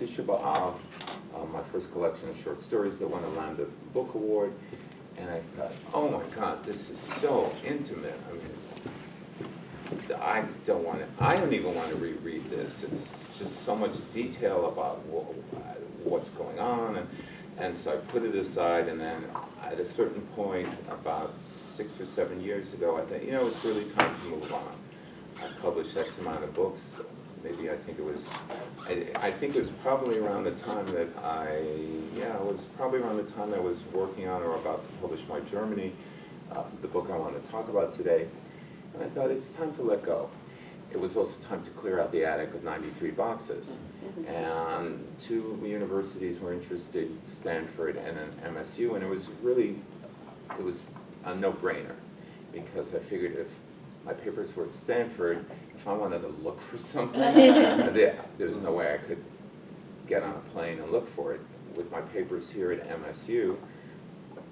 issue of my first collection of short stories that won a Lambda Book Award. And I thought, oh my God, this is so intimate. I mean, I don't even want to reread this. It's just so much detail about what's going on. And so I put it aside, and then at a certain point, about 6 or 7 years ago, I thought, it's really time to move on. I published X amount of books. Maybe I think it was probably around the time that it was probably around the time I was working on or about to publish my Germany, the book I want to talk about today. And I thought, it's time to let go. It was also time to clear out the attic with 93 boxes. And 2 universities were interested, Stanford and an MSU, and it was a no-brainer, because I figured if my papers were at Stanford, if I wanted to look for something, there was no way I could get on a plane and look for it. With my papers here at MSU,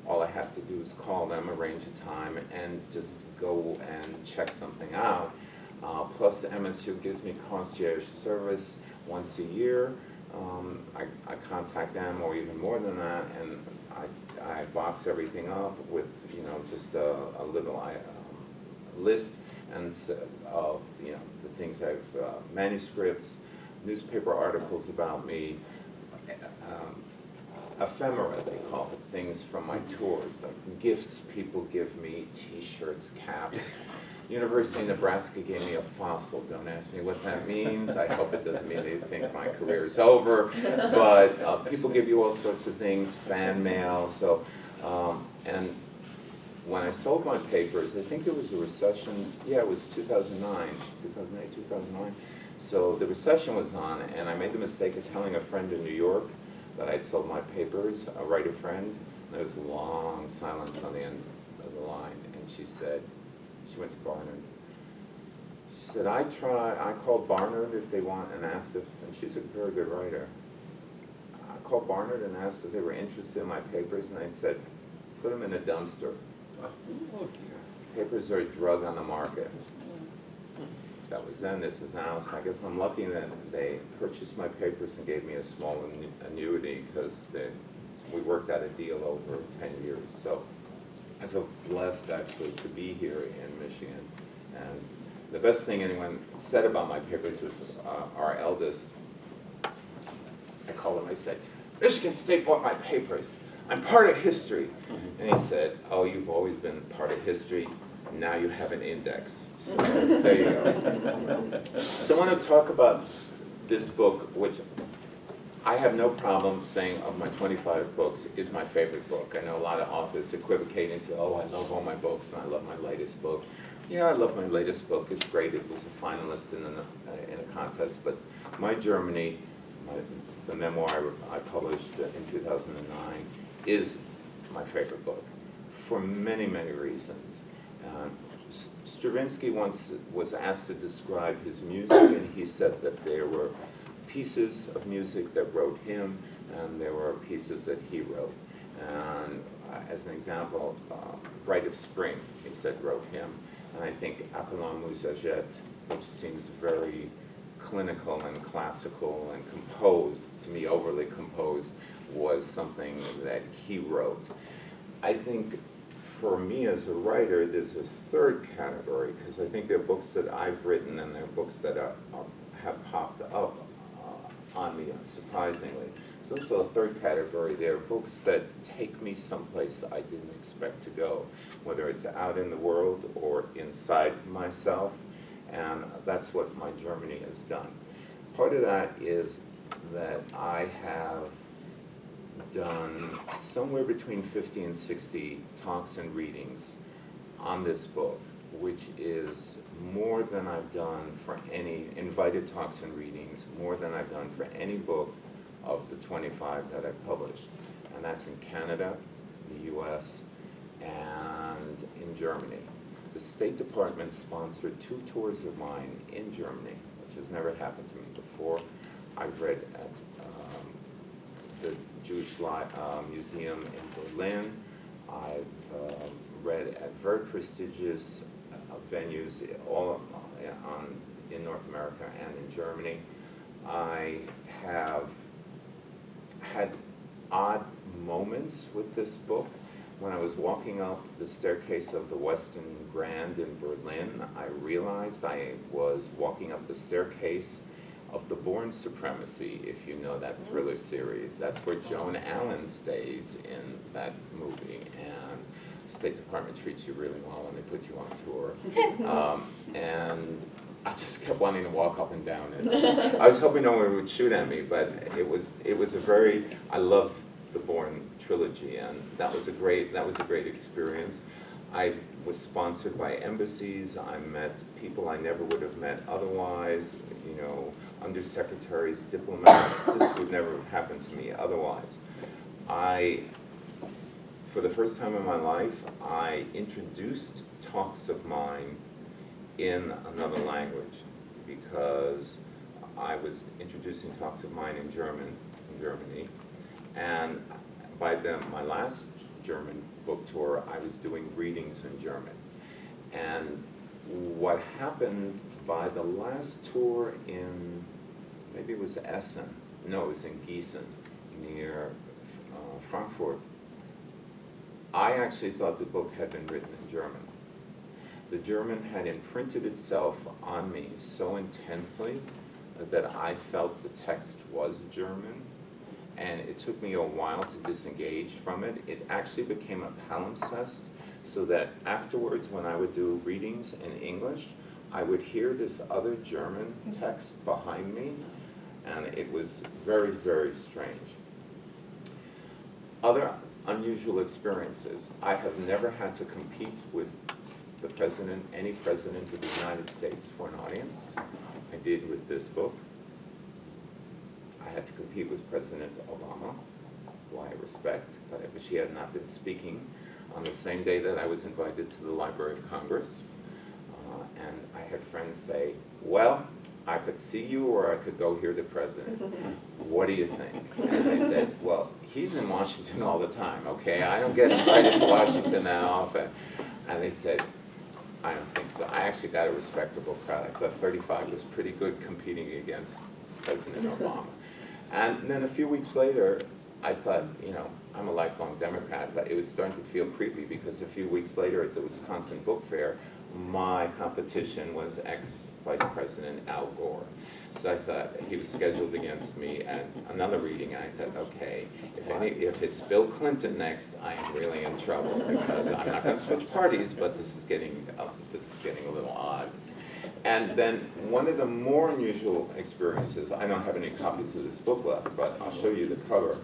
all I have to do is call them, arrange a time, and just go and check something out. Plus, MSU gives me concierge service once a year. I contact them, or even more than that, and I box everything up with just a little list and of the things manuscripts, newspaper articles about me, ephemera, they call it, things from my tours, like gifts people give me, T-shirts, caps. University of Nebraska gave me a fossil. Don't ask me what that means. I hope it doesn't mean they think my career is over. But people give you all sorts of things, fan mail. So, and when I sold my papers, I think there was a recession. Yeah, it was 2009, 2008, 2009. So the recession was on, and I made the mistake of telling a friend in New York that I'd sold my papers, a writer friend. And there was a long silence on the end of the line, and she said, she went to Barnard. She said, I called Barnard if they want and asked if, and she's a very good writer. I called Barnard and asked if they were interested in my papers, and they said, put them in a dumpster. Oh, dear. Papers are a drug on the market. That was then, this is now, so I guess I'm lucky that they purchased my papers and gave me a small annuity, because we worked out a deal over 10 years. So I feel blessed, actually, to be here in Michigan. And the best thing anyone said about my papers was our eldest. I called him, I said, Michigan State bought my papers. I'm part of history. And he said, oh, you've always been part of history. Now you have an index. So there you go. So I want to talk about this book, which I have no problem saying of my 25 books is my favorite book. I know a lot of authors equivocate and say, oh, I love all my books and I love my latest book. Yeah, I love my latest book. It's great. It was a finalist in a contest. But my Germany, the memoir I published in 2009, is my favorite book for many, many reasons. Stravinsky once was asked to describe his music, and he said that there were pieces of music that wrote him, and there were pieces that he wrote. And as an example, Bright of Spring, he said, wrote him. And I think Apollon Musaget, which seems very clinical and classical and composed, to me overly composed, was something that he wrote. I think for me as a writer, there's a third category, because I think there are books that I've written and there are books that have popped up on me, unsurprisingly. There's also a third category. There are books that take me someplace I didn't expect to go, whether it's out in the world or inside myself, and that's what my Germany has done. Part of that is that I have done somewhere between 50 and 60 talks and readings on this book, which is more than I've done for any invited talks and readings, more than I've done for any book of the 25 that I've published. And that's in Canada, the US, and in Germany. The State Department sponsored 2 tours of mine in Germany, which has never happened to me before. I've read at the Jewish Museum in Berlin. I've read at very prestigious venues all in North America and in Germany. I have experience with this book. When I was walking up the staircase of the Western Grand in Berlin, I realized I was walking up the staircase of The Bourne Supremacy, if you know that thriller series. That's where Joan Allen stays in that movie, and the State Department treats you really well when they put you on tour. And I just kept wanting to walk up and down it. I was hoping no one would shoot at me, but it was a very, I love the Bourne trilogy, and that was a great experience. I was sponsored by embassies. I met people I never would have met otherwise, you know, undersecretaries, diplomats. This would never have happened to me otherwise. For the first time in my life, I introduced talks of mine in another language, because I was introducing talks of mine in Germany, and by then, my last German book tour, I was doing readings in German. And what happened by the last tour in, maybe it was Essen, no, it was in Gießen, near Frankfurt, I actually thought the book had been written in German. The German had imprinted itself on me so intensely that I felt the text was German, and it took me a while to disengage from it. It actually became a palimpsest, so that afterwards, when I would do readings in English, I would hear this other German text behind me, and it was very, very strange. Other unusual experiences. I have never had to compete with the president, any president of the United States, for an audience. I did with this book. I had to compete with President Obama, who I respect, but I wish he had not been speaking on the same day that I was invited to the Library of Congress. And I had friends say, well, I could see you or I could go hear the president. What do you think? And I said, well, he's in Washington all the time, okay? I don't get invited to Washington that often. And they said, I don't think so. I actually got a respectable crowd. I thought 35 was pretty good competing against President Obama. And then a few weeks later, I thought, you know, I'm a lifelong Democrat, but it was starting to feel creepy, because a few weeks later at the Wisconsin Book Fair, my competition was ex-Vice President Al Gore. So I thought, he was scheduled against me at another reading, and I thought, okay, if it's Bill Clinton next, I am really in trouble, because I'm not going to switch parties, but this is getting a little odd. And then one of the more unusual experiences, I don't have any copies of this book left, but I'll show you the cover.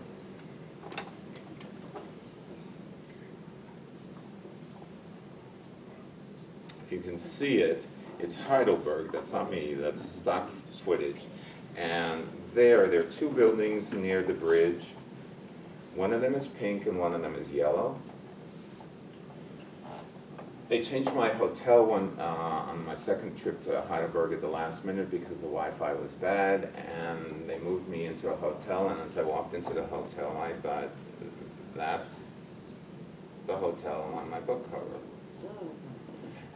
If you can see it, it's Heidelberg. That's not me, that's stock footage. And there are two buildings near the bridge. One of them is pink and one of them is yellow. They changed my hotel on my second trip to Heidelberg at the last minute because the Wi-Fi was bad, and they moved me into a hotel, and as I walked into the hotel, I thought, that's the hotel on my book cover.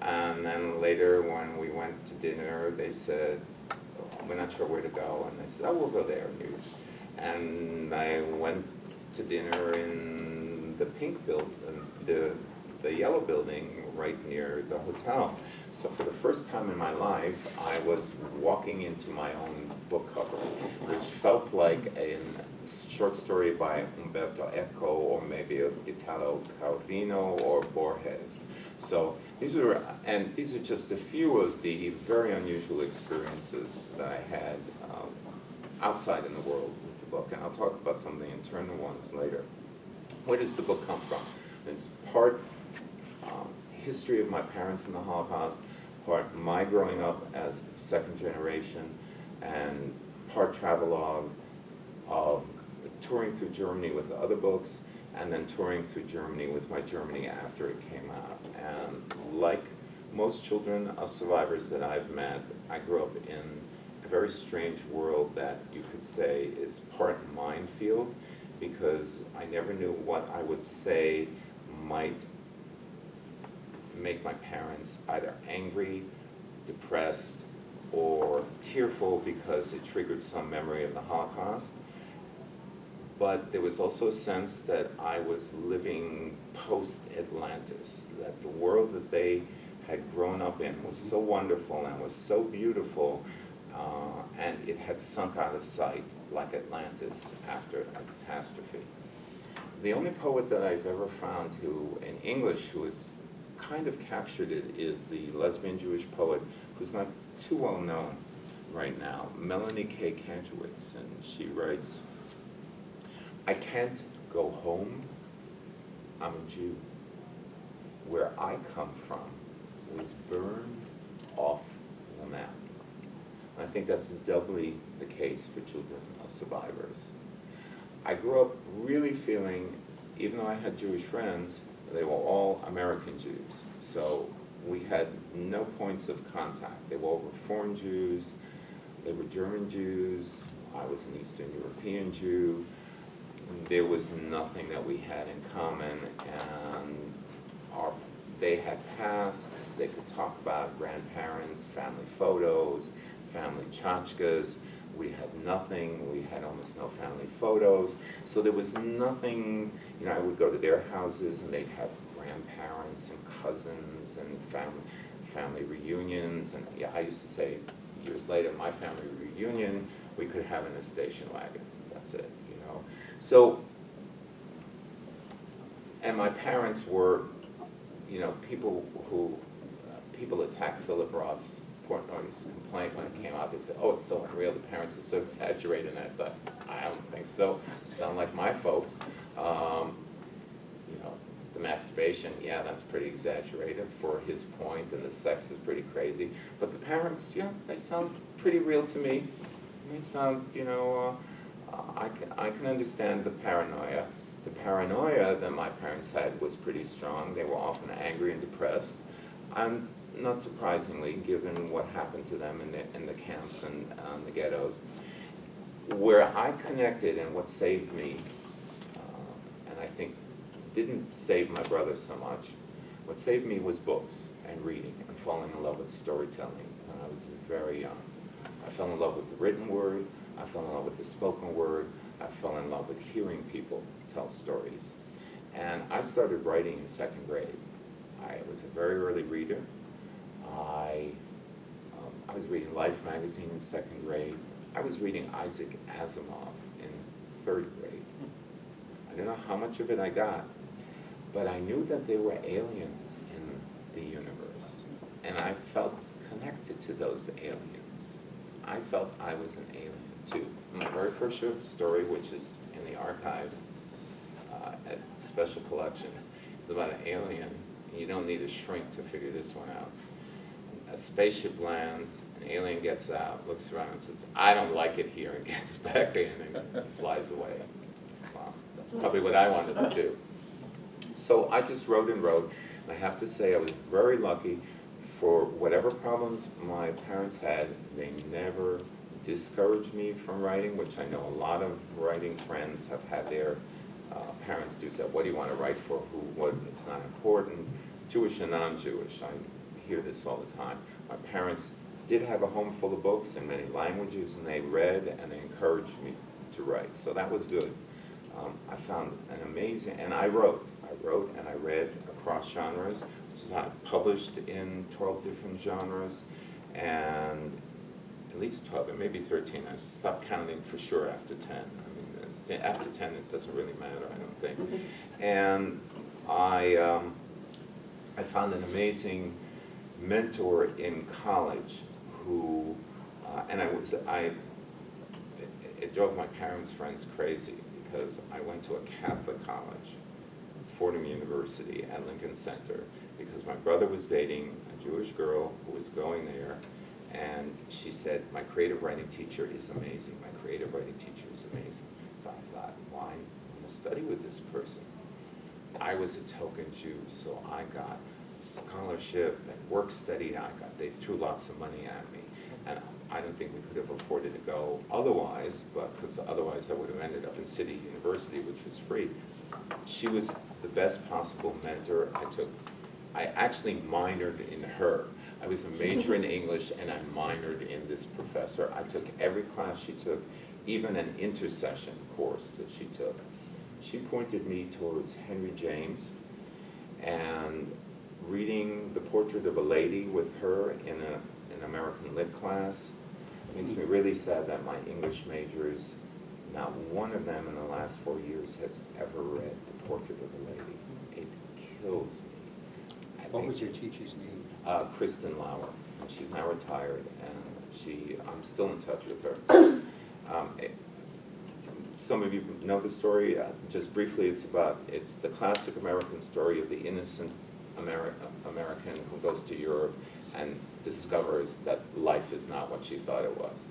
And then later when we went to dinner, they said, we're not sure where to go, and they said, oh, we'll go there. And I went to dinner in the pink building, the yellow building right near the hotel. So for the first time in my life, I was walking into my own book cover, which felt like a short story by Umberto Eco, or maybe Italo Calvino or Borges. So these are just a few of the very unusual experiences that I had outside in the world with the book, and I'll talk about some of the internal ones later. Where does the book come from? It's part history of my parents in the Holocaust, part my growing up as second generation, and part travelogue of touring through Germany with other books, and then touring through Germany with my Germany after it came out. And like most children of survivors that I've met, I grew up in a very strange world that you could say is part minefield, because I never knew what I would say might make my parents either angry, depressed, or tearful because it triggered some memory of the Holocaust. but there was also a sense that I was living post-Atlantis, that the world that they had grown up in was so wonderful and was so beautiful, and it had sunk out of sight like Atlantis after a catastrophe. The only poet that I've ever found who, in English, who has kind of captured it is the lesbian Jewish poet who's not too well known right now, Melanie K. Kantrowitz, and she writes, "I can't go home, I'm a Jew. Where I come from was burned off the map." And I think that's doubly the case for children of survivors. I grew up really feeling, even though I had Jewish friends, they were all American Jews. So we had no points of contact. They were all Reform Jews, they were German Jews, I was an Eastern European Jew. There was nothing that we had in common, and they had pasts, they could talk about grandparents, family photos, family tchotchkes. We had nothing, we had almost no family photos. So there was nothing, I would go to their houses and they'd have grandparents and cousins and family reunions. And yeah, I used to say, years later, my family reunion, we could have in a station wagon. That's it, So, and my parents were, people attacked Philip Roth's Portnoy's complaint when it came out. They said, "Oh, it's so unreal, the parents are so exaggerated." And I thought, I don't think so. Sound like my folks. The masturbation, yeah, that's pretty exaggerated for his point, and the sex is pretty crazy. But the parents, they sound pretty real to me. They sound, I can understand the paranoia. The paranoia that my parents had was pretty strong. They were often angry and depressed. And not surprisingly, given what happened to them in the camps and the ghettos. Where I connected and what saved me, and I think didn't save my brother so much, what saved me was books and reading and falling in love with storytelling when I was very young. I fell in love with the written word, I fell in love with the spoken word, I fell in love with hearing people tell stories. And I started writing in second grade. I was a very early reader. I was reading Life magazine in second grade. I was reading Isaac Asimov in third grade. I don't know how much of it I got, but I knew that there were aliens in the universe, and I felt connected to those aliens. I felt I was an alien too. My very first short story, which is in the archives at Special Collections, is about an alien. You don't need a shrink to figure this one out. A spaceship lands, an alien gets out, looks around and says, "I don't like it here," and gets back in and flies away. Wow, that's probably what I wanted to do. So I just wrote and wrote, and I have to say I was very lucky. For whatever problems my parents had, they never discouraged me from writing, which I know a lot of writing friends have had their parents do. Say, "What do you want to write for? Who? What? It's not important." Jewish and non-Jewish, I hear this all the time. My parents did have a home full of books in many languages, and they read and they encouraged me to write. So that was good. I found an amazing, and I wrote and I read across genres, which is I published in 12 different genres, and at least 12, and maybe 13. I stopped counting for sure after 10. I mean, after 10 it doesn't really matter, I don't think. And I found an amazing mentor in college who, and it drove my parents' friends crazy because I went to a Catholic college, Fordham University at Lincoln Center, because my brother was dating a Jewish girl who was going there, and she said, "My creative writing teacher is amazing. My creative writing teacher is amazing." So I thought, why want to study with this person? I was a token Jew, so I got scholarship and work study. They threw lots of money at me, and I don't think we could have afforded to go otherwise, because otherwise I would have ended up in City University, which was free. She was the best possible mentor. I actually minored in her. I was a major in English, and I minored in this professor. I took every class she took even an intercession course that she took. She pointed me towards Henry James, and reading The Portrait of a Lady with her in an American Lit class makes me really sad that my English majors, not one of them in the last 4 years has ever read The Portrait of a Lady. It kills me. What was your teacher's name? Kristen Lauer. She's now retired, and I'm still in touch with her. Some of you know the story. Just briefly, it's the classic American story of the innocent American who goes to Europe and discovers that life is not what she thought it was.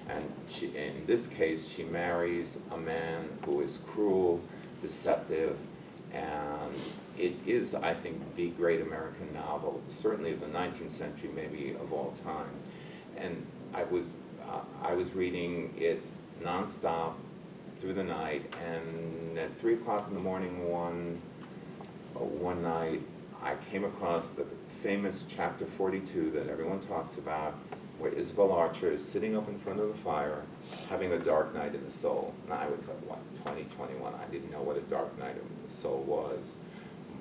And in this case, she marries a man who is cruel, deceptive, and it is, I think, the great American novel, certainly of the 19th century, maybe of all time. And I was reading it nonstop through the night, and at 3 o'clock in the morning one night, I came across the famous chapter 42 that everyone talks about, where Isabel Archer is sitting up in front of the fire, having a dark night in the soul. And I was, 20, 21. I didn't know what a dark night in the soul was.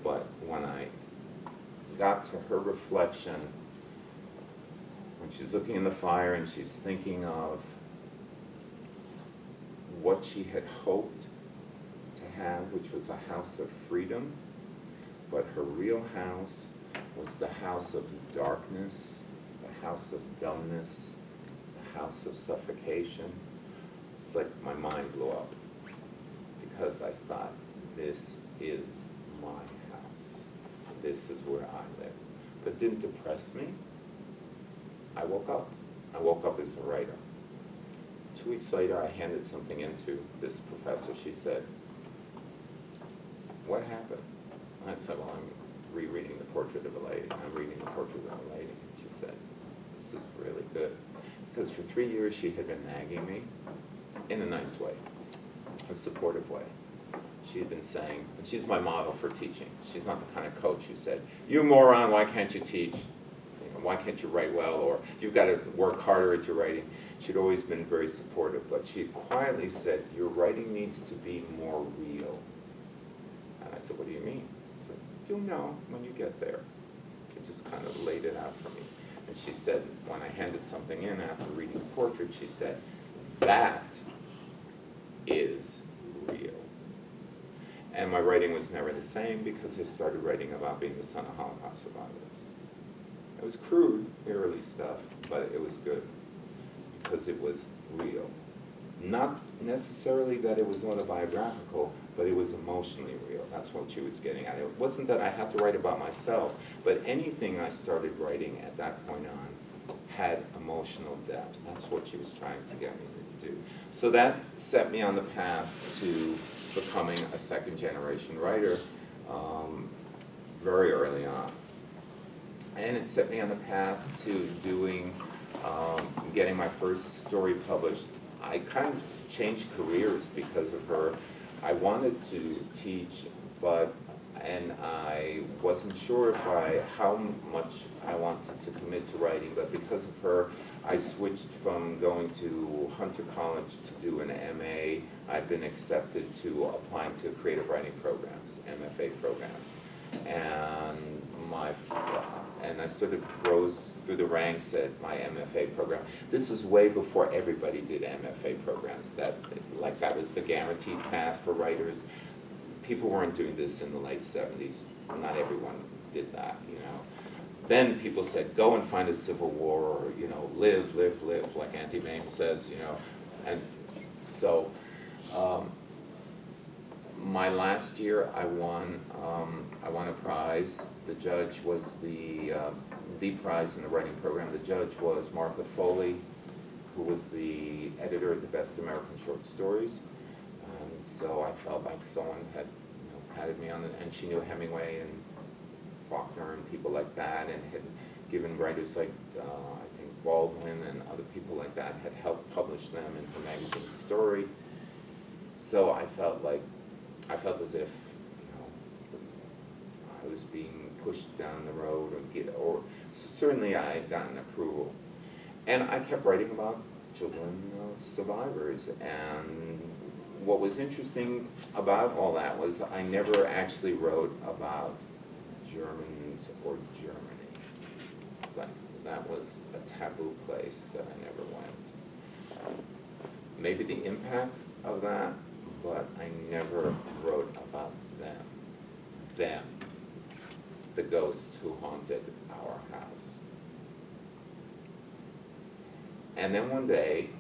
But when I got to her reflection, when she's looking in the fire and she's thinking of what she had hoped to have, which was a house of freedom, but her real house was the house of darkness, the house of dumbness, the house of suffocation. It's like my mind blew up, because I thought, this is my house. This is where I live. But it didn't depress me. I woke up. I woke up as a writer. 2 weeks later, I handed something in to this professor. She said, "What happened?" I said, "Well, I'm rereading The Portrait of a Lady. I'm reading The Portrait of a Lady." And she said, "This is really good." Because for 3 years, she had been nagging me in a nice way, a supportive way. She had been saying, and she's my model for teaching. She's not the kind of coach who said, "You moron, why can't you teach? Why can't you write well?" Or "You've got to work harder at your writing." She'd always been very supportive, but she quietly said, "Your writing needs to be more real." And I said, "What do you mean?" She said, "You'll know when you get there." She just kind of laid it out for me. And she said, when I handed something in after reading the portrait, she said, "That is real." And my writing was never the same, because I started writing about being the son of Holocaust survivors. It was crude, the early stuff, but it was good, because it was real. Not necessarily that it was autobiographical, but it was emotionally real. That's what she was getting at. It wasn't that I had to write about myself, but anything I started writing at that point on had emotional depth. That's what she was trying to get me to do. So that set me on the path to becoming a second-generation writer very early on. And it set me on the path to getting my first story published. I kind of changed careers because of her. I wanted to teach, and I wasn't sure how much I wanted to commit to writing, but because of her, I switched from going to Hunter College to do an MA. I've been accepted to applying to creative writing programs, MFA programs. And I sort of rose through the ranks at my MFA program. This was way before everybody did MFA programs. That was the guaranteed path for writers. People weren't doing this in the late 70s. Not everyone did that, you know. Then people said, go and find a civil war, or, you know, live, like Auntie Mame says, you know. And so my last year, I won a prize. The judge was the prize in the writing program. The judge was Martha Foley, who was the editor of the Best American Short Stories. And so I felt like someone had, you know, patted me on the, and she knew Hemingway and Faulkner and people like that, and had given writers like I think Baldwin and other people like that had helped publish them in her magazine Story. So I felt as if, you know, I was being pushed down the road, or certainly I had gotten approval. And I kept writing about children of survivors. And what was interesting about all that was I never actually wrote about Germans or Germany. It's like that was a taboo place that I never went. Maybe the impact of that, but I never wrote about them. Them, the ghosts who haunted our house. And then one day,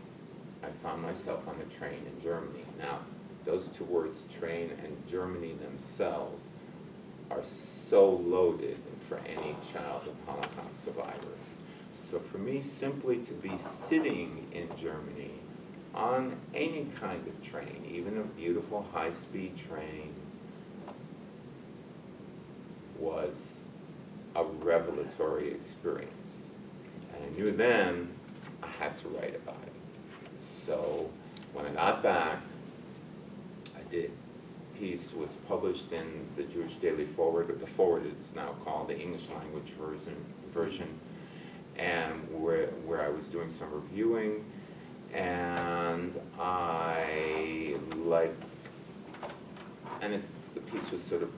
I found myself on a train in Germany. Now, those two words, train and Germany themselves, are so loaded for any child of Holocaust survivors. So for me, simply to be sitting in Germany on any kind of train, even a beautiful high-speed train, was a revelatory experience. And I knew then I had to write about it. So when I got back, I did. The piece was published in the Jewish Daily Forward, or the Forward it's now called, the English language version, and where I was doing some reviewing, and the piece was sort of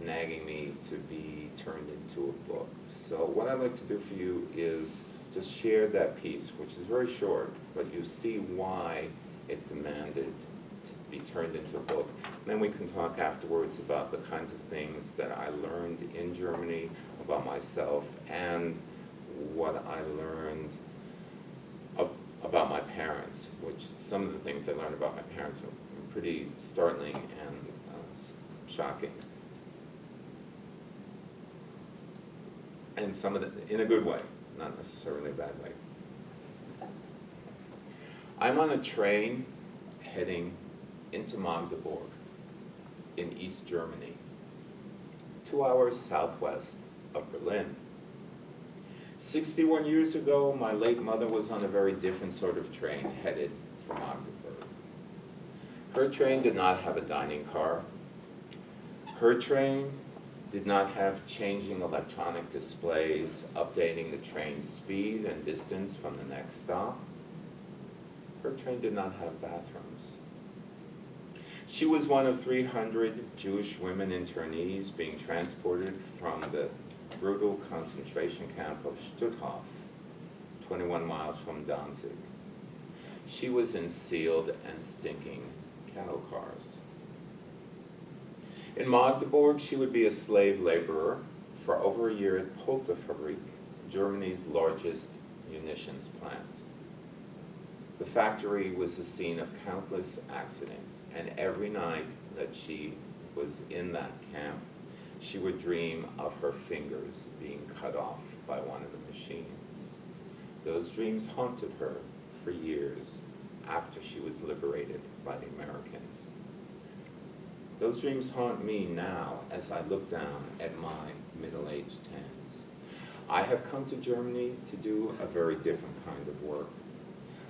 nagging me to be turned into a book. So what I'd like to do for you is just share that piece, which is very short, but you see why it demanded to be turned into a book. And then we can talk afterwards about the kinds of things that I learned in Germany about myself and what I learned about my parents, which some of the things I learned about my parents were pretty startling and shocking. And some of the, in a good way, not necessarily a bad way. I'm on a train heading into Magdeburg in East Germany, 2 hours southwest of Berlin. 61 years ago, my late mother was on a very different sort of train headed for Magdeburg. Her train did not have a dining car. Her train did not have changing electronic displays, updating the train's speed and distance from the next stop. Her train did not have bathrooms. She was one of 300 Jewish women internees being transported from the brutal concentration camp of Stutthof, 21 miles from Danzig. She was in sealed and stinking cattle cars. In Magdeburg, she would be a slave laborer for over a year at Polterfabrik, Germany's largest munitions plant. The factory was the scene of countless accidents, and every night that she was in that camp, she would dream of her fingers being cut off by one of the machines. Those dreams haunted her for years after she was liberated by the Americans. Those dreams haunt me now as I look down at my middle-aged hands. I have come to Germany to do a very different kind of work.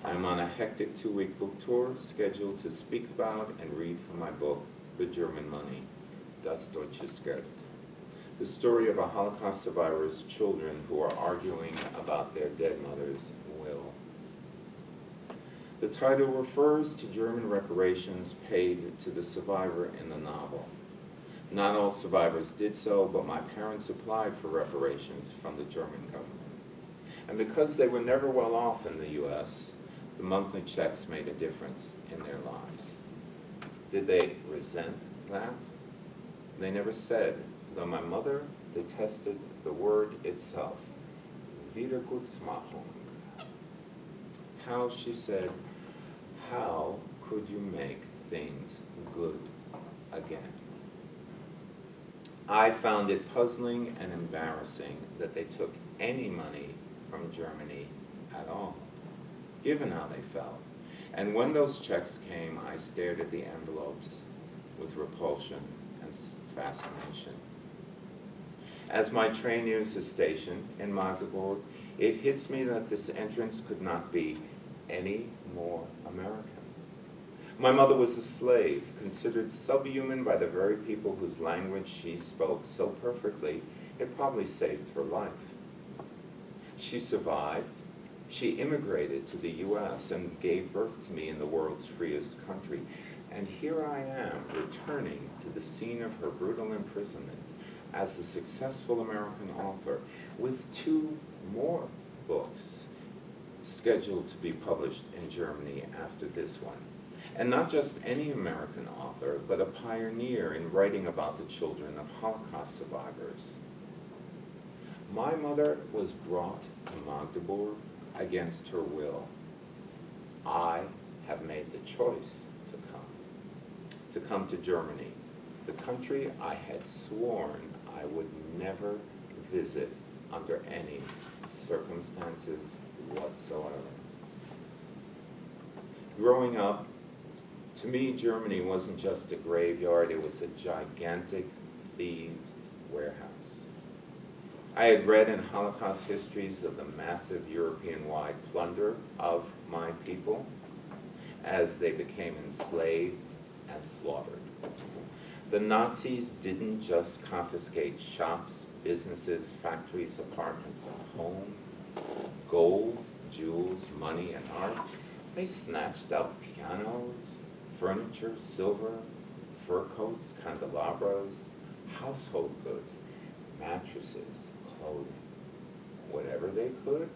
I'm on a hectic 2-week book tour scheduled to speak about and read from my book, The German Money, Das Deutsches Geld, the story of a Holocaust survivor's children who are arguing about their dead mother's will. The title refers to German reparations paid to the survivor in the novel. Not all survivors did so, but my parents applied for reparations from the German government. And because they were never well off in the U.S., the monthly checks made a difference in their lives. Did they resent that? They never said, though my mother detested the word itself, Wiedergutmachung. How, she said, how could you make things good again? I found it puzzling and embarrassing that they took any money from Germany at all, given how they felt. And when those checks came, I stared at the envelopes with repulsion and fascination. As my train nears the station in Magdeburg, it hits me that this entrance could not be any more American. My mother was a slave, considered subhuman by the very people whose language she spoke so perfectly, it probably saved her life. She survived, She immigrated to the U.S. and gave birth to me in the world's freest country. And here I am, returning to the scene of her brutal imprisonment as a successful American author with 2 more books scheduled to be published in Germany after this one. And not just any American author, but a pioneer in writing about the children of Holocaust survivors. My mother was brought to Magdeburg against her will. I have made the choice to come to Germany, the country I had sworn I would never visit under any circumstances whatsoever. Growing up, to me, Germany wasn't just a graveyard, it was a gigantic thieves' warehouse. I had read in Holocaust histories of the massive European-wide plunder of my people as they became enslaved and slaughtered. The Nazis didn't just confiscate shops, businesses, factories, apartments, and homes, gold, jewels, money, and art. They snatched up pianos, furniture, silver, fur coats, candelabras, household goods, mattresses, clothing, whatever they could,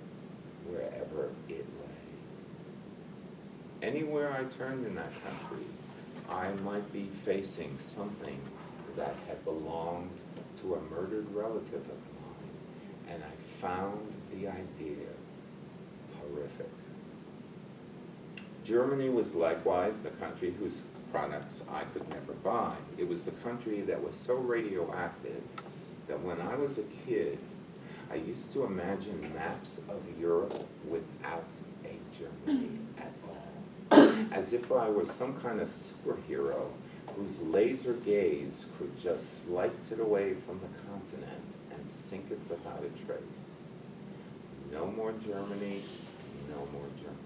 wherever it lay. Anywhere I turned in that country, I might be facing something that had belonged to a murdered relative of mine, and I found the idea horrific. Germany was likewise the country whose products I could never buy. It was the country that was so radioactive that when I was a kid, I used to imagine maps of Europe without a Germany at all, as if I was some kind of superhero whose laser gaze could just slice it away from the continent and sink it without a trace. No more Germany, no more Germans.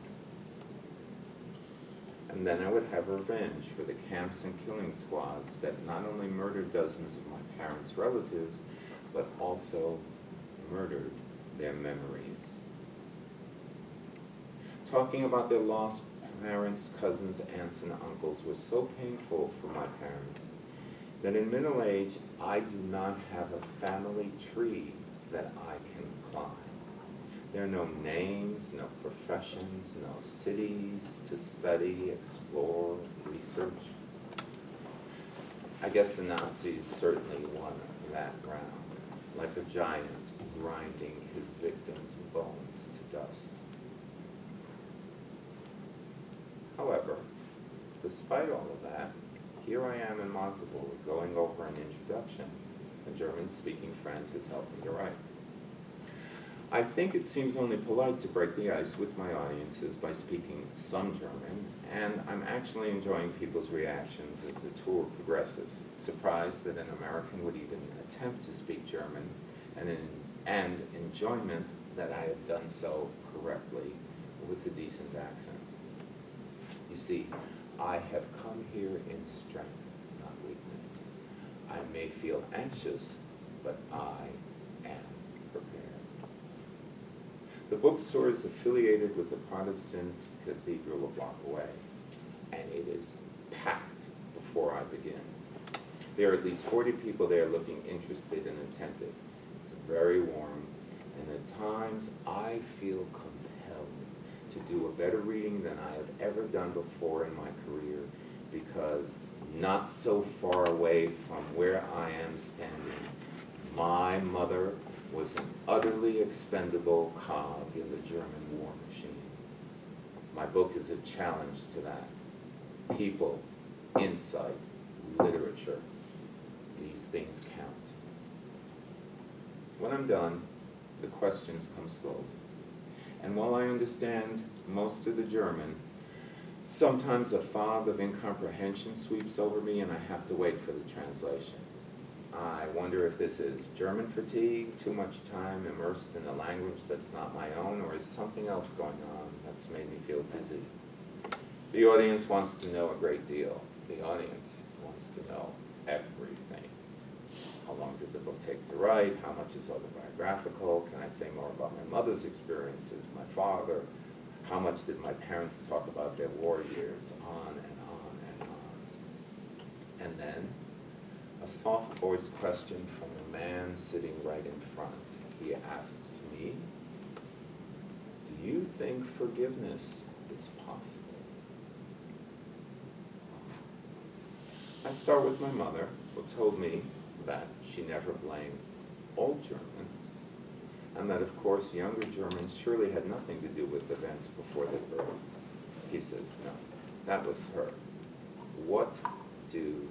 And then I would have revenge for the camps and killing squads that not only murdered dozens of my parents' relatives, but also murdered their memories. Talking about their lost parents, cousins, aunts, and uncles was so painful for my parents that in middle age, I do not have a family tree that I can climb. There are no names, no professions, no cities to study, explore, research. I guess the Nazis certainly won that round, like a giant grinding his victims' bones to dust. However, despite all of that, here I am in Magdeburg going over an introduction. A German-speaking friend has helped me to write. I think it seems only polite to break the ice with my audiences by speaking some German, and I'm actually enjoying people's reactions as the tour progresses, surprised that an American would even attempt to speak German, and enjoyment that I have done so correctly with a decent accent. You see, I have come here in strength, not weakness. I may feel anxious, but I am prepared. The bookstore is affiliated with the Protestant cathedral a block away, and it is packed before I begin. There are at least 40 people there looking interested and attentive. It's very warm, and at times I feel compelled to do a better reading than I have ever done before in my career, because not so far away from where I am standing, my mother was an utterly expendable cog in the German war machine. My book is a challenge to that. People, insight, literature, these things count. When I'm done, the questions come slowly. And while I understand most of the German, sometimes a fog of incomprehension sweeps over me and I have to wait for the translation. I wonder if this is German fatigue, too much time immersed in a language that's not my own, or is something else going on that's made me feel dizzy. The audience wants to know a great deal. The audience wants to know everything. How long did the book take to write? How much is autobiographical? Can I say more about my mother's experiences, my father? How much did my parents talk about their war years? On and on and on. And then a soft voiced question from a man sitting right in front. He asks me, do you think forgiveness is possible? I start with my mother, who told me that she never blamed all Germans, and that, of course, younger Germans surely had nothing to do with events before their birth. He says, no, that was her. What do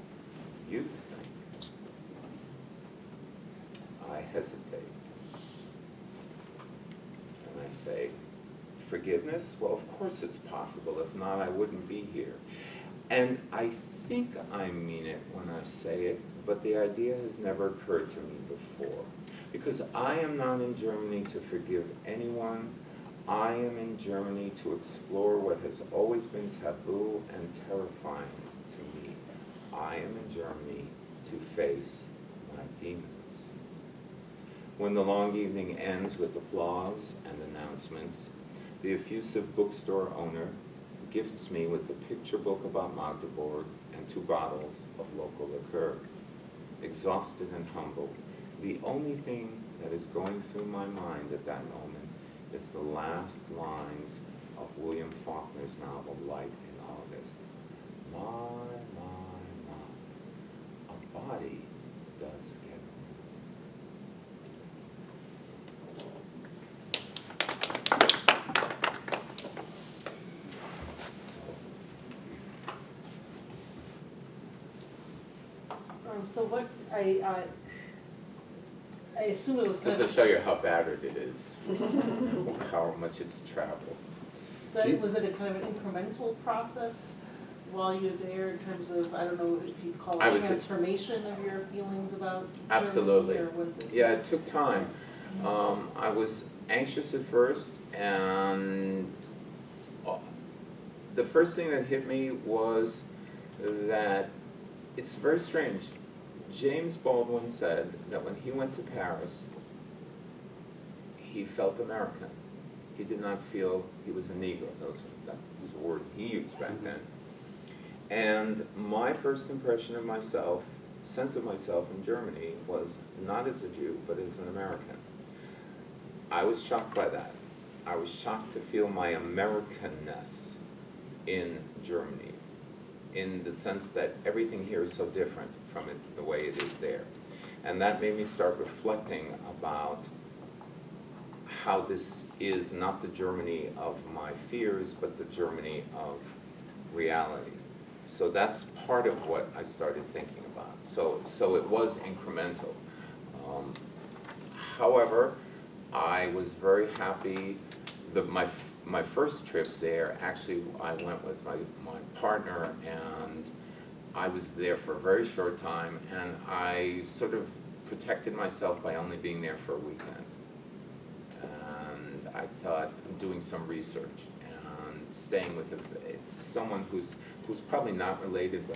you think? I hesitate. And I say, forgiveness? Well, of course it's possible. If not, I wouldn't be here. And I think I mean it when I say it, but the idea has never occurred to me before. Because I am not in Germany to forgive anyone. I am in Germany to explore what has always been taboo and terrifying to me. I am in Germany to face my demons. When the long evening ends with applause and announcements, the effusive bookstore owner gifts me with a picture book about Magdeburg and 2 bottles of local liqueur. Exhausted and humbled, the only thing that is going through my mind at that moment is the last lines of William Faulkner's novel, Light in August. My, a body does get So what, I assume it was kind just to of, show you how battered it is, how much it's traveled. so was it a kind of an incremental process while you're there in terms of, I don't know if you'd call it transformation of your feelings about Absolutely. Germany, or was it? Yeah, it took time. I was anxious at first, and the first thing that hit me was that it's very strange. James Baldwin said that when he went to Paris, he felt American. He did not feel he was a Negro. That was the word he used back then. And my first impression of myself, sense of myself in Germany, was not as a Jew, but as an American. I was shocked by that. I was shocked to feel my Americanness in Germany, in the sense that everything here is so different from it, the way it is there. And that made me start reflecting about how this is not the Germany of my fears, but the Germany of reality. So that's part of what I started thinking about. So it was incremental. However, I was very happy. My first trip there, actually, I went with my partner, and I was there for a very short time, and I sort of protected myself by only being there for a weekend. And I thought, doing some research and staying with someone who's probably not related, but